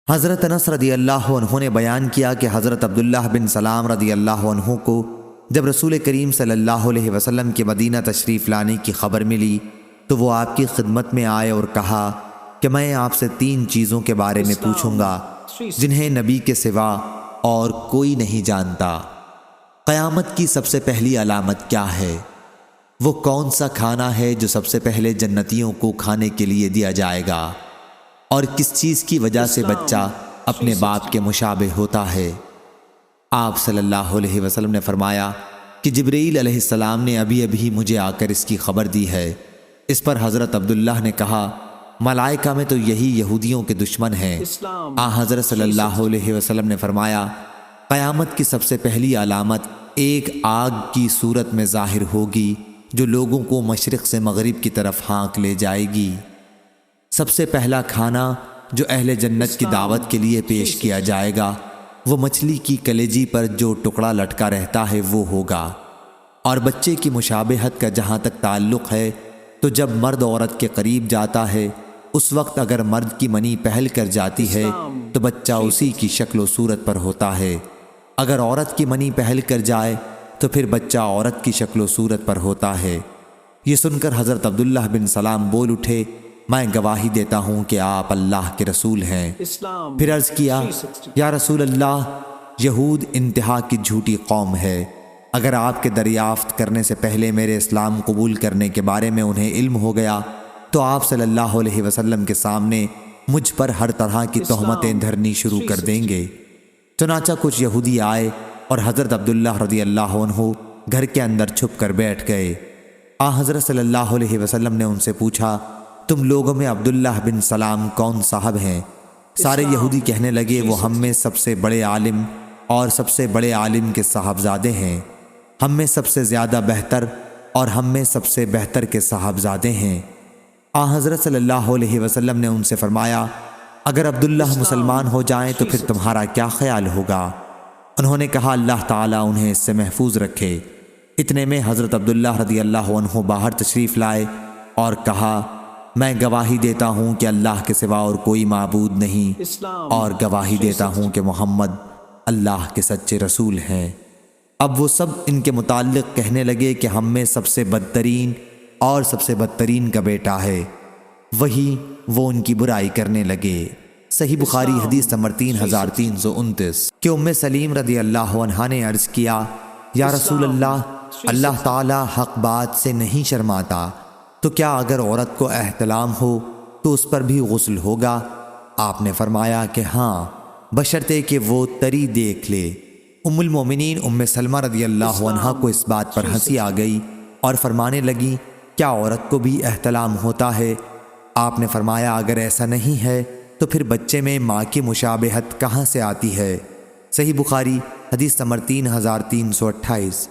حضرت انس رضی اللہ عنہ نے بیان کیا کہ حضرت عبداللہ بن سلام رضی اللہ عنہ کو جب رسول کریم صلی اللہ علیہ وسلم کے مدینہ تشریف لانے کی خبر ملی تو وہ آپ کی خدمت میں آئے اور کہا کہ میں آپ سے 3 چیزوں کے بارے میں پوچھوں گا جنہیں نبی کے سوا اور کوئی نہیں جانتا۔ قیامت کی سب سے پہلی علامت کیا ہے؟ وہ کون سا کھانا ہے جو سب سے پہلے جنتیوں کو کھانے کے لیے دیا جائے گا؟ اور کس چیز کی وجہ سے بچہ اپنے باپ کے مشابہ ہوتا ہے؟ آپ صلی اللہ علیہ وسلم نے فرمایا کہ جبرائیل علیہ السلام نے ابھی مجھے آ کر اس کی خبر دی ہے۔ اس پر حضرت عبداللہ نے کہا ملائکہ میں تو یہی یہودیوں کے دشمن ہیں۔ حضرت صلی اللہ علیہ وسلم نے فرمایا قیامت کی سب سے پہلی علامت ایک آگ کی صورت میں ظاہر ہوگی جو لوگوں کو مشرق سے مغرب کی طرف ہانک لے جائے گی۔ سب سے پہلا کھانا جو اہل جنت کی دعوت کے لیے پیش کیا جائے گا وہ مچھلی کی کلیجی پر جو ٹکڑا لٹکا رہتا ہے وہ ہوگا۔ اور بچے کی مشابہت کا جہاں تک تعلق ہے تو جب مرد عورت کے قریب جاتا ہے اس وقت اگر مرد کی منی پہل کر جاتی ہے تو بچہ اسی کی شکل و صورت پر ہوتا ہے، اگر عورت کی منی پہل کر جائے تو پھر بچہ عورت کی شکل و صورت پر ہوتا ہے۔ یہ سن کر حضرت عبداللہ بن سلام بول اٹھے میں گواہی دیتا ہوں کہ آپ اللہ کے رسول ہیں۔ پھر عرض کیا یا رسول اللہ یہود انتہا کی جھوٹی قوم ہے، اگر آپ کے دریافت کرنے سے پہلے میرے اسلام قبول کرنے کے بارے میں انہیں علم ہو گیا تو آپ صلی اللہ علیہ وسلم کے سامنے مجھ پر ہر طرح کی تہمتیں دھرنی شروع کر دیں گے۔ چنانچہ کچھ یہودی آئے اور حضرت عبداللہ رضی اللہ عنہ گھر کے اندر چھپ کر بیٹھ گئے۔ حضرت صلی اللہ علیہ وسلم نے ان سے پوچھا تم لوگوں میں عبداللہ بن سلام کون صاحب ہیں؟ سارے یہودی کہنے لگے وہ ہم میں سب سے بڑے عالم اور سب سے بڑے عالم کے صاحبزادے ہیں، ہم میں سب سے زیادہ بہتر اور ہم میں سب سے بہتر کے صاحبزادے ہیں۔ حضرت صلی اللہ علیہ وسلم نے ان سے فرمایا اگر عبداللہ مسلمان ہو جائیں تو پھر تمہارا کیا خیال ہوگا؟ انہوں نے کہا اللہ تعالیٰ انہیں اس سے محفوظ رکھے۔ اتنے میں حضرت عبداللہ رضی اللہ عنہ باہر تشریف لائے اور کہا میں گواہی دیتا ہوں کہ اللہ کے سوا اور کوئی معبود نہیں، اور گواہی دیتا ہوں کہ محمد اللہ کے سچے رسول ہیں۔ اب وہ سب ان کے متعلق کہنے لگے کہ ہم میں سب سے بدترین اور سب سے بدترین کا بیٹا ہے، وہی وہ ان کی برائی کرنے لگے۔ صحیح بخاری حدیث نمبر 3329 کہ ام سلیم رضی اللہ عنہا نے عرض کیا یا رسول اللہ تعالی حق بات سے نہیں شرماتا، تو کیا اگر عورت کو احتلام ہو تو اس پر بھی غسل ہوگا؟ آپ نے فرمایا کہ ہاں بشرطے کہ وہ تری دیکھ لے۔ ام المومنین ام سلمہ رضی اللہ عنہا کو اس بات پر ہنسی آ گئی اور فرمانے لگی کیا عورت کو بھی احتلام ہوتا ہے؟ آپ نے فرمایا اگر ایسا نہیں ہے تو پھر بچے میں ماں کی مشابہت کہاں سے آتی ہے؟ صحیح بخاری حدیث نمبر 3328